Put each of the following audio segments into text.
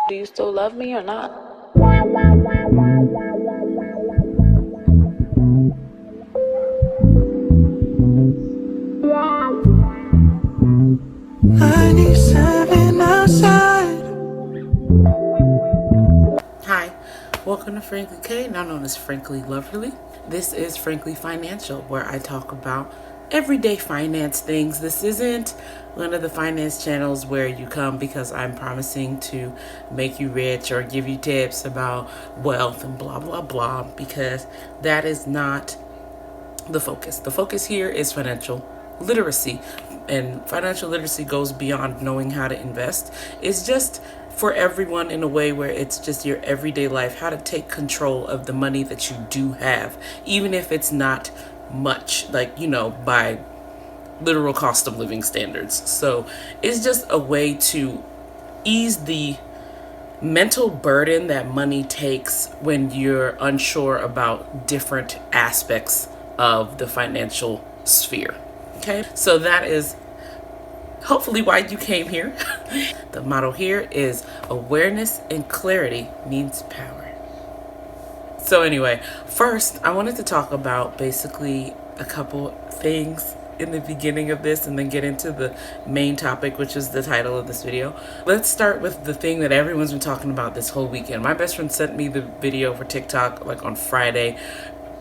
Do you still love me or not? I need something outside. Hi, welcome to Frankly K, now known as Frankly Loverly. This is Frankly Financial, where I talk about everyday finance things. This isn't one of the finance channels where you come because I'm promising to make you rich or give you tips about wealth and blah, blah, blah, because that is not the focus. The focus here is financial literacy, and financial literacy goes beyond knowing how to invest. It's just for everyone in a way where it's just your everyday life, how to take control of the money that you do have, even if it's not much, like, by literal cost of living standards. So it's just a way to ease the mental burden that money takes when you're unsure about different aspects of the financial sphere. Okay, so that is hopefully why you came here. The motto here is awareness and clarity means power. So anyway, first I wanted to talk about basically a couple things in the beginning of this and then get into the main topic, which is the title of this video. Let's start with the thing that everyone's been talking about this whole weekend. My best friend sent me the video for TikTok like on Friday,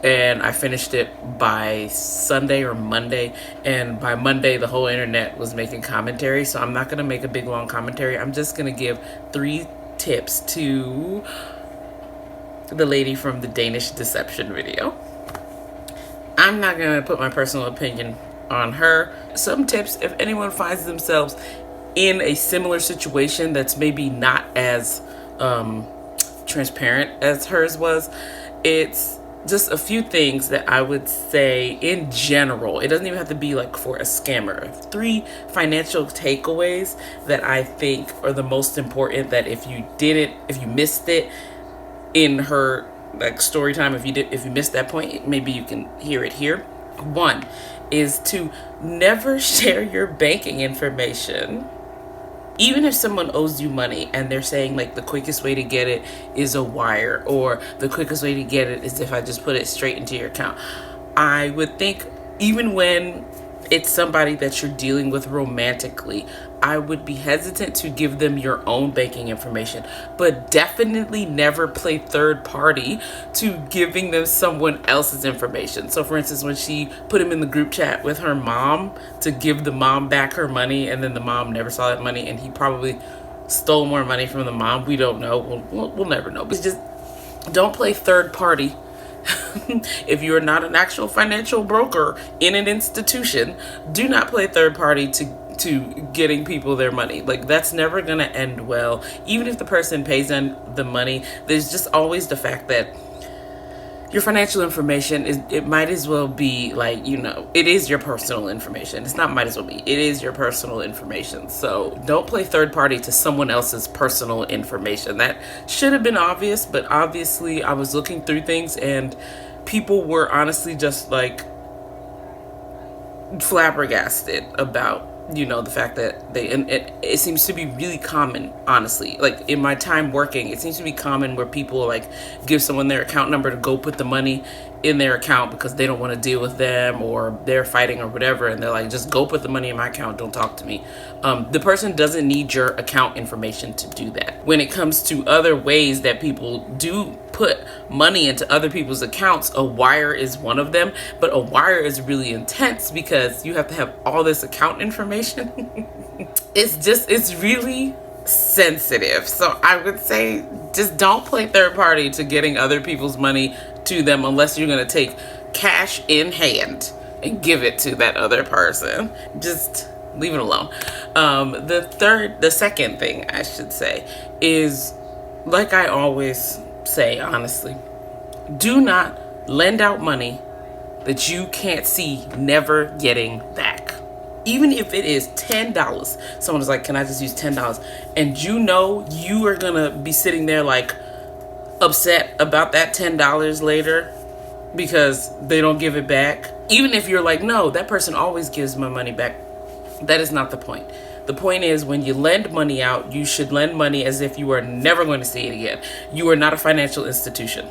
and I finished it by Sunday or Monday, and by Monday the whole internet was making commentary. So I'm not going to make a big long commentary. I'm just going to give 3 tips to the lady from the Danish deception video. I'm not going to put my personal opinion on her. Some tips, if anyone finds themselves in a similar situation that's maybe not as transparent as hers was, it's just a few things that I would say in general. It doesn't even have to be like for a scammer. 3 financial takeaways that I think are the most important, that if you missed it in her like story time, if you missed that point, maybe you can hear it here. 1 is to never share your banking information. Even if someone owes you money and they're saying like the quickest way to get it is a wire, or the quickest way to get it is if I just put it straight into your account, I would think, even when it's somebody that you're dealing with romantically, I would be hesitant to give them your own banking information, but definitely never play third party to giving them someone else's information. So for instance, when she put him in the group chat with her mom to give the mom back her money, and then the mom never saw that money, and he probably stole more money from the mom. We don't know. We'll never know. But just don't play third party. If you're not an actual financial broker in an institution, do not play third party to getting people their money. Like, that's never going to end well. Even if the person pays them the money, there's just always the fact that your financial information it might as well be like, it is your personal information. It's not might as well be. It is your personal information. So don't play third party to someone else's personal information. That should have been obvious, but obviously I was looking through things and people were honestly just like flabbergasted about the fact that it seems to be really common, honestly. Like, in my time working, it seems to be common where people like give someone their account number to go put the money in their account because they don't want to deal with them, or they're fighting or whatever, and they're like, just go put the money in my account, don't talk to me. The person doesn't need your account information to do that. When it comes to other ways that people do put money into other people's accounts, a wire is one of them, but a wire is really intense because you have to have all this account information. It's really sensitive. So I would say just don't play third party to getting other people's money to them, unless you're going to take cash in hand and give it to that other person. Just leave it alone. The second thing I should say is, like I always say, honestly, do not lend out money that you can't see never getting back. Even if it is $10, someone's like, can I just use $10? And you are gonna be sitting there like upset about that $10 later because they don't give it back. Even if you're like, no, that person always gives my money back. That is not the point. The point is, when you lend money out, you should lend money as if you are never going to see it again. You are not a financial institution.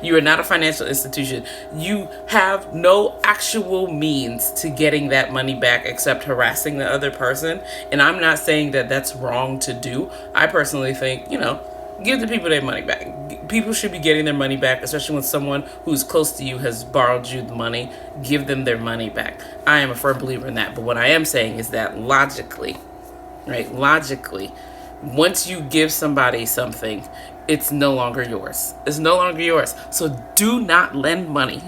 You are not a financial institution. You have no actual means to getting that money back except harassing the other person. And I'm not saying that that's wrong to do. I personally think, give the people their money back. People should be getting their money back, especially when someone who's close to you has borrowed you the money. Give them their money back. I am a firm believer in that. But what I am saying is that logically, once you give somebody something, it's no longer yours. It's no longer yours. So do not lend money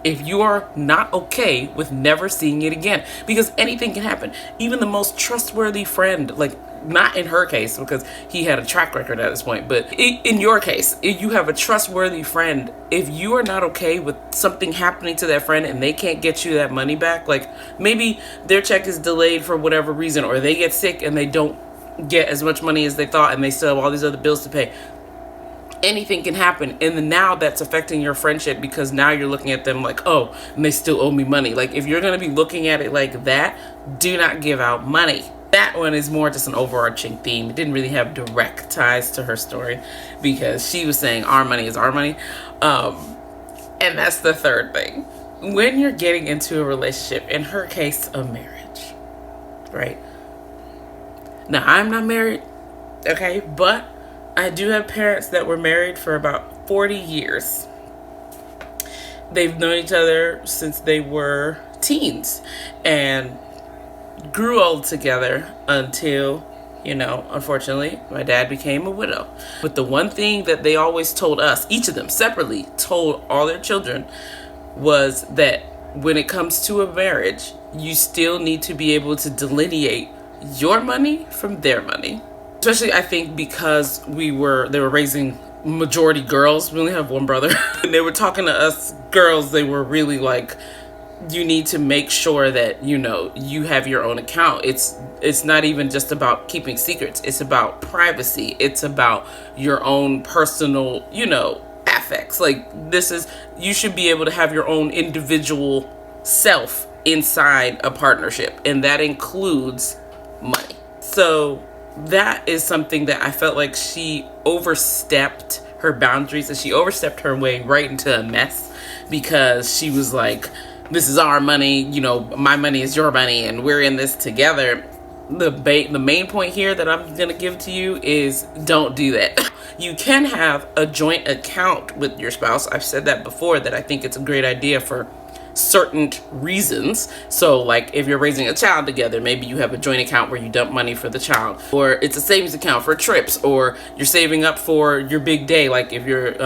if you are not okay with never seeing it again, because anything can happen. Even the most trustworthy friend, like, not in her case because he had a track record at this point, but in your case, if you have a trustworthy friend, if you are not okay with something happening to that friend and they can't get you that money back, like maybe their check is delayed for whatever reason, or they get sick and they don't get as much money as they thought and they still have all these other bills to pay. Anything can happen, and then now that's affecting your friendship because now you're looking at them like, oh, and they still owe me money. Like, if you're going to be looking at it like that, do not give out money. That one is more just an overarching theme. It didn't really have direct ties to her story because she was saying our money is our money. And that's the third thing. When you're getting into a relationship, in her case, a marriage, right? Now, I'm not married, okay, but I do have parents that were married for about 40 years. They've known each other since they were teens and grew old together until, unfortunately, my dad became a widow. But the one thing that they always told us, each of them separately told all their children, was that when it comes to a marriage, you still need to be able to delineate your money from their money. Especially, I think, because they were raising majority girls. We only have one brother. And they were talking to us girls. They were really like, you need to make sure that, you have your own account. It's not even just about keeping secrets. It's about privacy. It's about your own personal, affects. Like, you should be able to have your own individual self inside a partnership. And that includes money. So that is something that I felt like she overstepped her boundaries, and she overstepped her way right into a mess because she was like, this is our money, my money is your money, and we're in this together. The main point here that I'm going to give to you is don't do that. You can have a joint account with your spouse. I've said that before, that I think it's a great idea for certain reasons. So like if you're raising a child together, maybe you have a joint account where you dump money for the child, or it's a savings account for trips, or you're saving up for your big day. Like if you're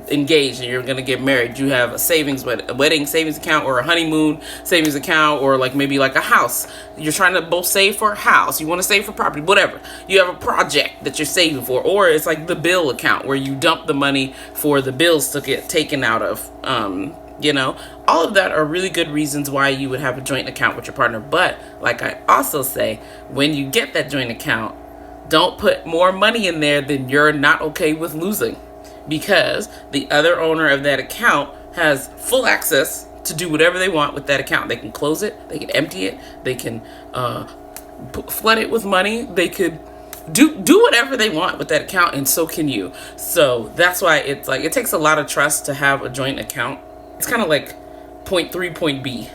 engaged and you're going to get married, you have a wedding savings account, or a honeymoon savings account, or like maybe like a house. You're trying to both save for a house. You want to save for property, whatever. You have a project that you're saving for, or it's like the bill account where you dump the money for the bills to get taken out of. All of that are really good reasons why you would have a joint account with your partner. But like I also say, when you get that joint account, don't put more money in there than you're not okay with losing, because the other owner of that account has full access to do whatever they want with that account. They can close it, they can empty it, they can flood it with money, they could do whatever they want with that account, and so can you. So that's why it's like, it takes a lot of trust to have a joint account. It's kind of like point 3, point B.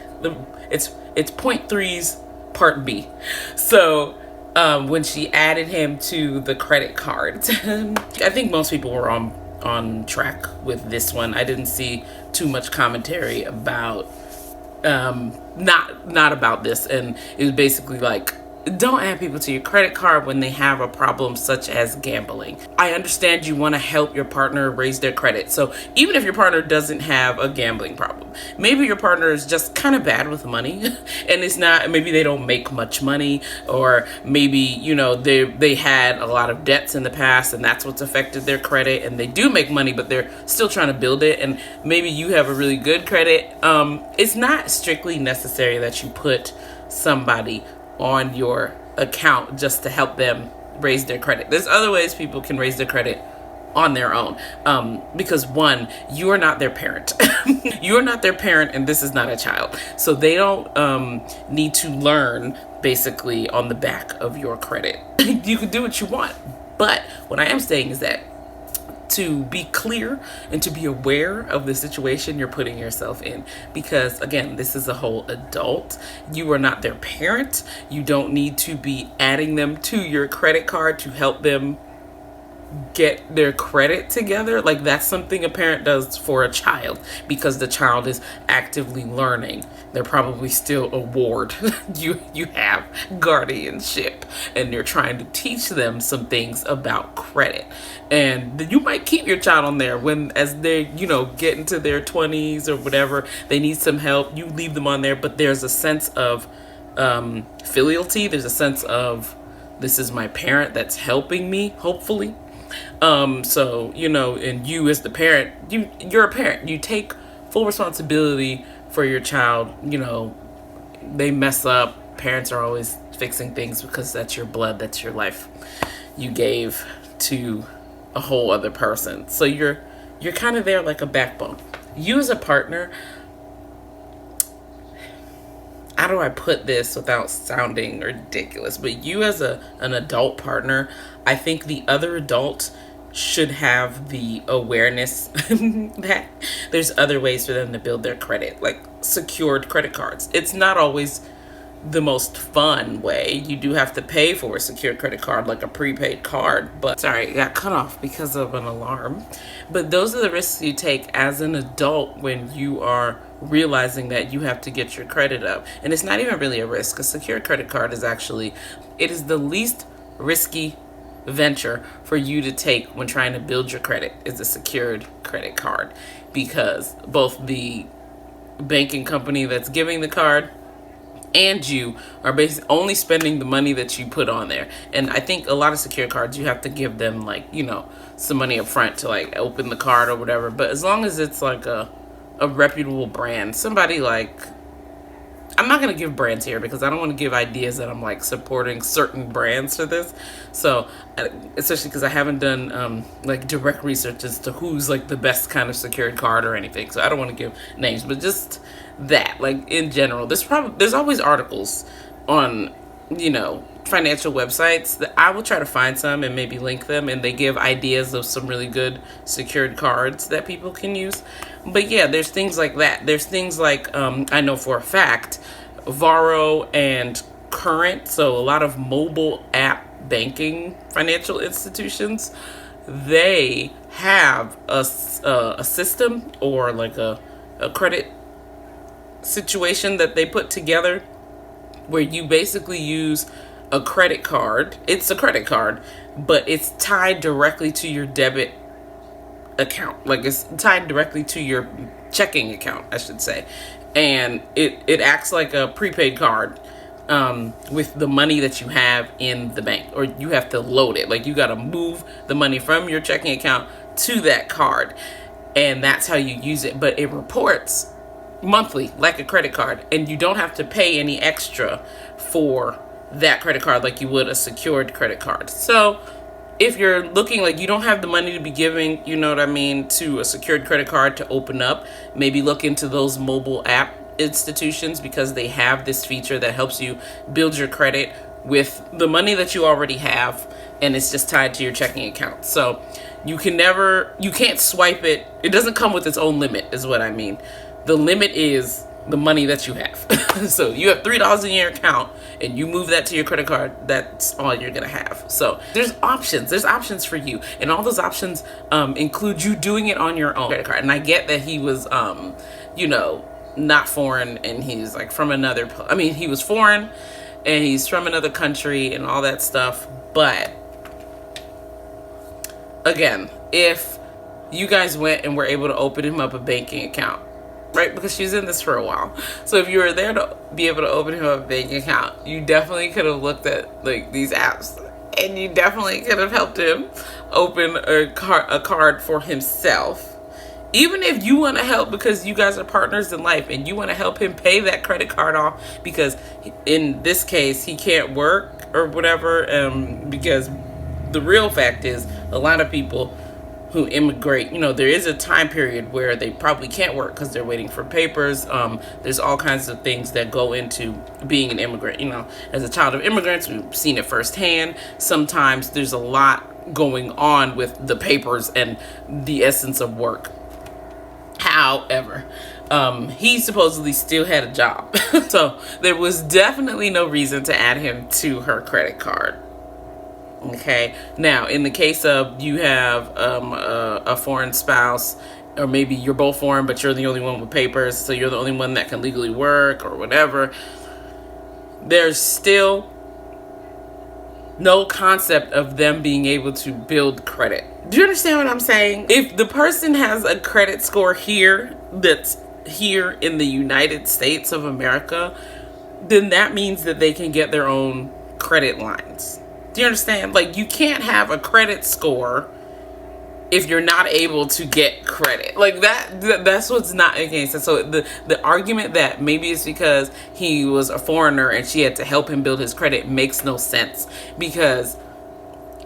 It's point 3's part B. So when she added him to the credit card, I think most people were on track with this one. I didn't see too much commentary about not about this, and it was basically like, don't add people to your credit card when they have a problem such as gambling. I understand you want to help your partner raise their credit. So even if your partner doesn't have a gambling problem, maybe your partner is just kind of bad with money and it's not, maybe they don't make much money, or maybe, they had a lot of debts in the past and that's what's affected their credit, and they do make money, but they're still trying to build it. And maybe you have a really good credit. It's not strictly necessary that you put somebody on your account just to help them raise their credit. There's other ways people can raise their credit on their own, because one, you are not their parent. You are not their parent, and this is not a child, so they don't need to learn basically on the back of your credit. You can do what you want, but what I am saying is that to be clear and to be aware of the situation you're putting yourself in, because again, this is a whole adult. You are not their parent. You don't need to be adding them to your credit card to help them get their credit together. Like, that's something a parent does for a child, because the child is actively learning. They're probably still a ward. You have guardianship, and you're trying to teach them some things about credit. And you might keep your child on there when, as they, get into their 20s or whatever, they need some help. You leave them on there, but there's a sense of filiality. There's a sense of, this is my parent that's helping me, hopefully. So, and you as the parent, you're a parent. You take full responsibility for your child. They mess up. Parents are always fixing things because that's your blood, that's your life you gave to a whole other person. So you're kind of there like a backbone. You as a partner, how do I put this without sounding ridiculous? But you as an adult partner, I think the other adult should have the awareness that there's other ways for them to build their credit, like secured credit cards. It's not always the most fun way. You do have to pay for a secured credit card, like a prepaid card. But sorry, I got cut off because of an alarm. But those are the risks you take as an adult when you are realizing that you have to get your credit up. And it's not even really a risk. A secured credit card is actually, it is the least risky venture for you to take when trying to build your credit, is a secured credit card, because both the banking company that's giving the card and you are basically only spending the money that you put on there. And I think a lot of secured cards, you have to give them some money up front to open the card or whatever. But as long as it's like a reputable brand, somebody I'm not going to give brands here because I don't want to give ideas that I'm supporting certain brands for this. So, especially because I haven't done direct research as to who's the best kind of secured card or anything. So I don't want to give names, but just that, in general, there's always articles on, financial websites that I will try to find some and maybe link them, and they give ideas of some really good secured cards that people can use. But yeah, there's things like that. There's things I know for a fact, Varo and Current, so a lot of mobile app banking financial institutions, they have a system or a credit situation that they put together where you basically use a credit card. It's a credit card, but it's tied directly to your debit account. It's tied directly to your checking account, I should say. And it acts like a prepaid card with the money that you have in the bank, or you have to load it. You got to move the money from your checking account to that card, and that's how you use it. But it reports monthly like a credit card, and you don't have to pay any extra for that credit card like you would a secured credit card. So if you're looking you don't have the money to be giving, to a secured credit card to open up, maybe look into those mobile app institutions, because they have this feature that helps you build your credit with the money that you already have, and it's just tied to your checking account. So you can't swipe it. It doesn't come with its own limit, is what I mean. The limit is the money that you have. So you have $3 in your account and you move that to your credit card, that's all you're gonna have. So there's options for you, and all those options include you doing it on your own credit card. And I get that he was not foreign, and he's from another, he was foreign and he's from another country and all that stuff. But again, if you guys went and were able to open him up a banking account, right? Because she's in this for a while. So if you were there to be able to open him up a banking account, you definitely could have looked at these apps, and you definitely could have helped him open a card for himself. Even if you want to help because you guys are partners in life and you want to help him pay that credit card off, because in this case he can't work or whatever, because the real fact is a lot of people who immigrate, there is a time period where they probably can't work because they're waiting for papers. There's all kinds of things that go into being an immigrant. As a child of immigrants, we've seen it firsthand. Sometimes there's a lot going on with the papers and the essence of work. However, he supposedly still had a job. So there was definitely no reason to add him to her credit card. Okay. Now, in the case of you have a foreign spouse, or maybe you're both foreign, but you're the only one with papers, so you're the only one that can legally work or whatever, there's still no concept of them being able to build credit. Do you understand what I'm saying? If the person has a credit score here that's here in the United States of America, then that means that they can get their own credit lines. Do you understand? Like, you can't have a credit score if you're not able to get credit. Like, that's what's not making sense. So the argument that maybe it's because he was a foreigner and she had to help him build his credit makes no sense. Because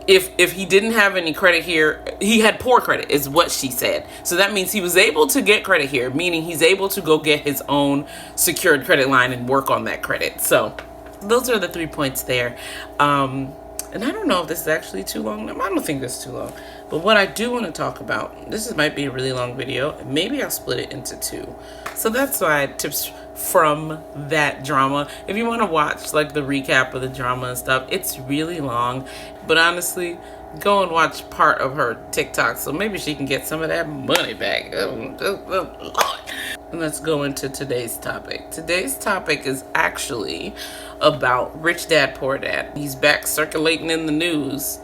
if he didn't have any credit here, he had poor credit is what she said. So that means he was able to get credit here, meaning he's able to go get his own secured credit line and work on that credit. So those are the 3 points there. And I don't know if this is actually too long. I don't think this is too long. But what I do want to talk about, might be a really long video. Maybe I'll split it into 2. So that's why tips from that drama. If you want to watch like the recap of the drama and stuff, it's really long. But honestly, go and watch part of her TikTok so maybe she can get some of that money back. And let's go into today's topic. Today's topic is actually about Rich Dad, Poor Dad. He's back circulating in the news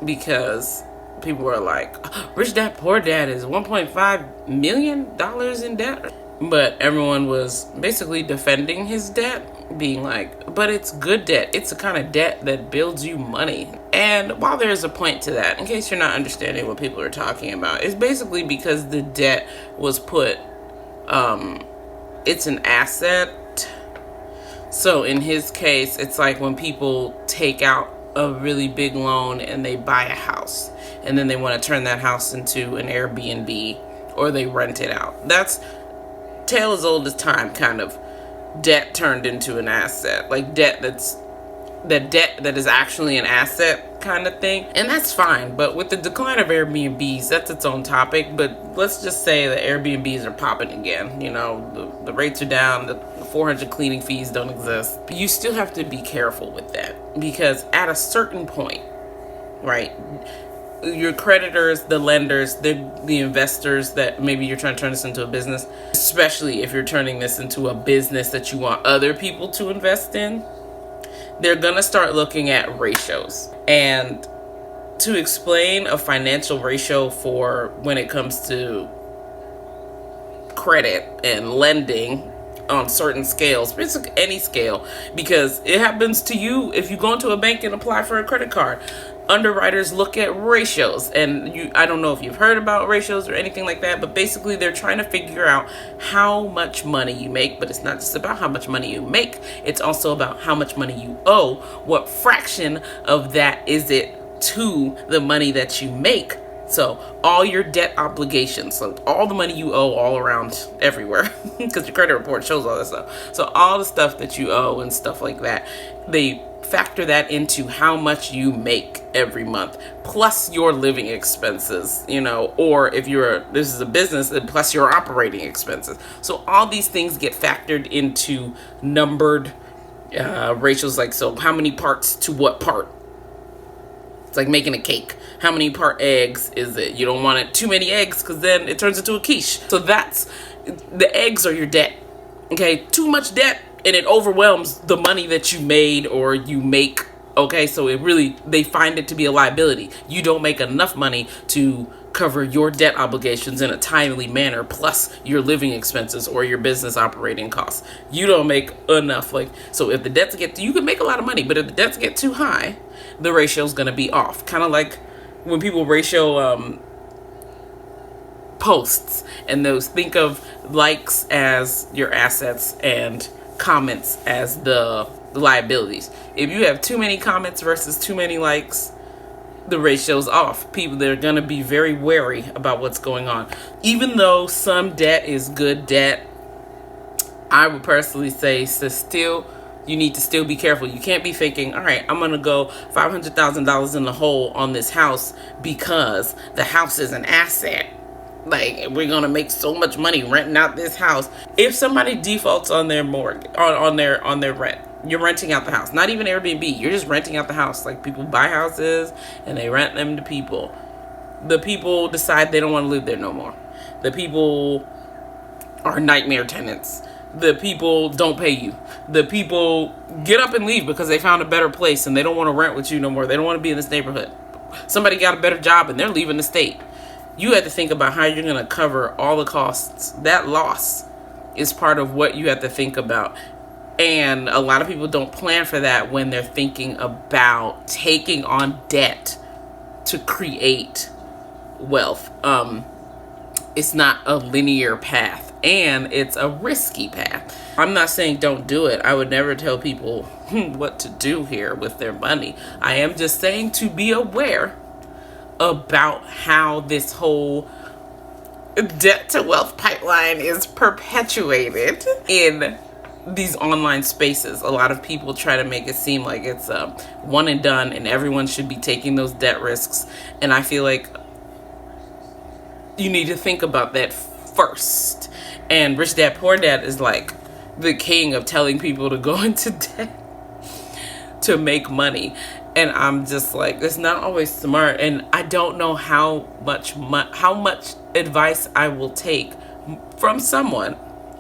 because people were like, Rich Dad, Poor Dad is $1.5 million in debt. But everyone was basically defending his debt, being like, but it's good debt. It's the kind of debt that builds you money. And while there's a point to that, in case you're not understanding what people are talking about, it's basically because the debt was put, it's an asset. So in his case, it's like when people take out a really big loan and they buy a house and then they want to turn that house into an Air BnB or they rent it out. That's tale as old as time, kind of debt turned into an asset, like debt that is actually an asset kind of thing. And that's fine. But with the decline of Airbnbs, that's its own topic. But let's just say that Airbnbs are popping again. The rates are down, the 400 cleaning fees don't exist. But you still have to be careful with that, because at a certain point, right, your creditors, the lenders, the investors that maybe you're trying to turn this into a business, especially if you're turning this into a business that you want other people to invest in, they're going to start looking at ratios. And to explain a financial ratio for when it comes to credit and lending on certain scales, basically any scale, because it happens to you if you go into a bank and apply for a credit card. Underwriters look at ratios, and I don't know if you've heard about ratios or anything like that, but basically they're trying to figure out how much money you make. But it's not just about how much money you make, it's also about how much money you owe. What fraction of that is it to the money that you make? So all your debt obligations, so all the money you owe all around everywhere, because your credit report shows all that stuff. So all the stuff that you owe and stuff like that, they factor that into how much you make every month, plus your living expenses, or if this is a business, then plus your operating expenses. So all these things get factored into numbered ratios, like, so how many parts to what part? It's like making a cake. How many part eggs is it? You don't want it too many eggs, because then it turns into a quiche. So the eggs are your debt. Okay, too much debt and it overwhelms the money that you made or you make. Okay, so they find it to be a liability. You don't make enough money to cover your debt obligations in a timely manner, plus your living expenses or your business operating costs. You don't make enough. So if the debts you can make a lot of money, but if the debts get too high, the ratio is going to be off. Kind of like when people ratio posts, and those, think of likes as your assets and comments as the liabilities. If you have too many comments versus too many likes, the ratio's off. People, they're going to be very wary about what's going on. Even though some debt is good debt, I would personally say you need to still be careful. You can't be thinking, all right, I'm going to go $500,000 in the hole on this house because the house is an asset. Like, we're going to make so much money renting out this house. If somebody defaults on their mortgage, on their rent, you're renting out the house. Not even Airbnb. You're just renting out the house. Like, people buy houses and they rent them to people. The people decide they don't want to live there no more. The people are nightmare tenants. The people don't pay you. The people get up and leave because they found a better place and they don't want to rent with you no more. They don't want to be in this neighborhood. Somebody got a better job and they're leaving the state. You have to think about how you're going to cover all the costs. That loss is part of what you have to think about. And a lot of people don't plan for that when they're thinking about taking on debt to create wealth. It's not a linear path. And it's a risky path. I'm not saying don't do it. I would never tell people what to do here with their money. I am just saying to be aware about how this whole debt to wealth pipeline is perpetuated in these online spaces. A lot of people try to make it seem like it's one and done and everyone should be taking those debt risks. And I feel like you need to think about that first. And Rich Dad Poor Dad is like the king of telling people to go into debt to make money. And I'm just like, it's not always smart. And I don't know how much advice I will take from someone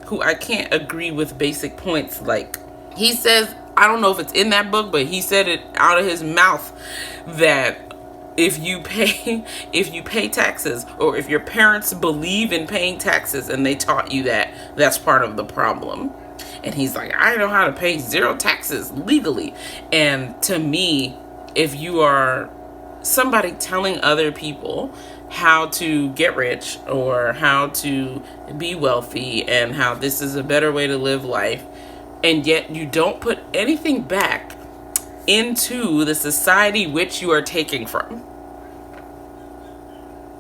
who I can't agree with basic points. Like, he says, I don't know if it's in that book, but he said it out of his mouth that if you pay taxes, or if your parents believe in paying taxes and they taught you that, that's part of the problem. And he's like, I know how to pay 0 taxes legally. And to me, if you are somebody telling other people how to get rich or how to be wealthy and how this is a better way to live life, and yet you don't put anything back into the society which you are taking from,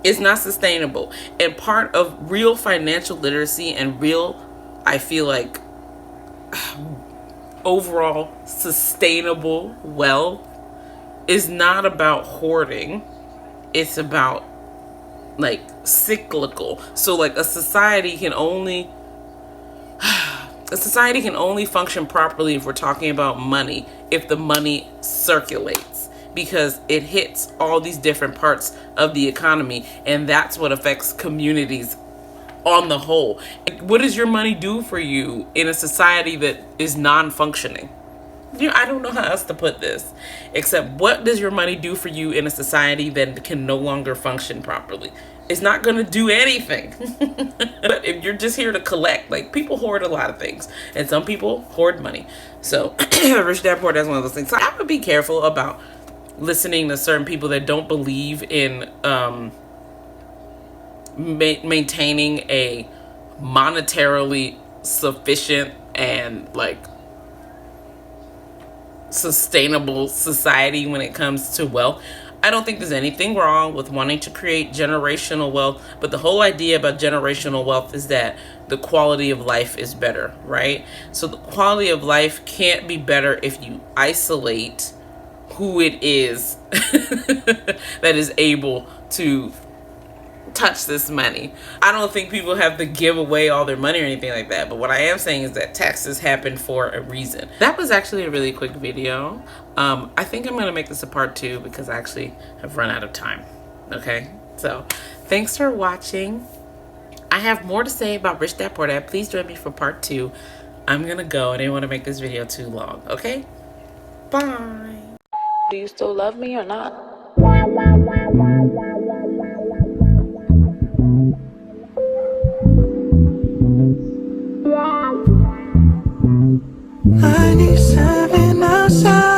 it's not sustainable. And part of real financial literacy and real, I feel like, overall sustainable wealth is not about hoarding. It's about like cyclical. So like a society can only function properly, if we're talking about money, if the money circulates, because it hits all these different parts of the economy, and that's what affects communities on the whole. What does your money do for you in a society that is non-functioning? I don't know how else to put this, except what does your money do for you in a society that can no longer function properly? It's not going to do anything. But if you're just here to collect, like, people hoard a lot of things, and some people hoard money. So Rich Dad Poor Dad is one of those things. So I would be careful about listening to certain people that don't believe in maintaining a monetarily sufficient and like sustainable society when it comes to wealth. I don't think there's anything wrong with wanting to create generational wealth, but the whole idea about generational wealth is that the quality of life is better, right? So the quality of life can't be better if you isolate who it is that is able to touch this money. I don't think people have to give away all their money or anything like that, but what I am saying is that taxes happen for a reason. That was actually a really quick video. I think I'm gonna make this a part 2 because I actually have run out of time. Okay, so thanks for watching. I have more to say about Rich Dad Poor Dad. Please join me for part 2. I'm gonna go. I didn't want to make this video too long. Okay, bye. Do you still love me or not? I need 7 outside.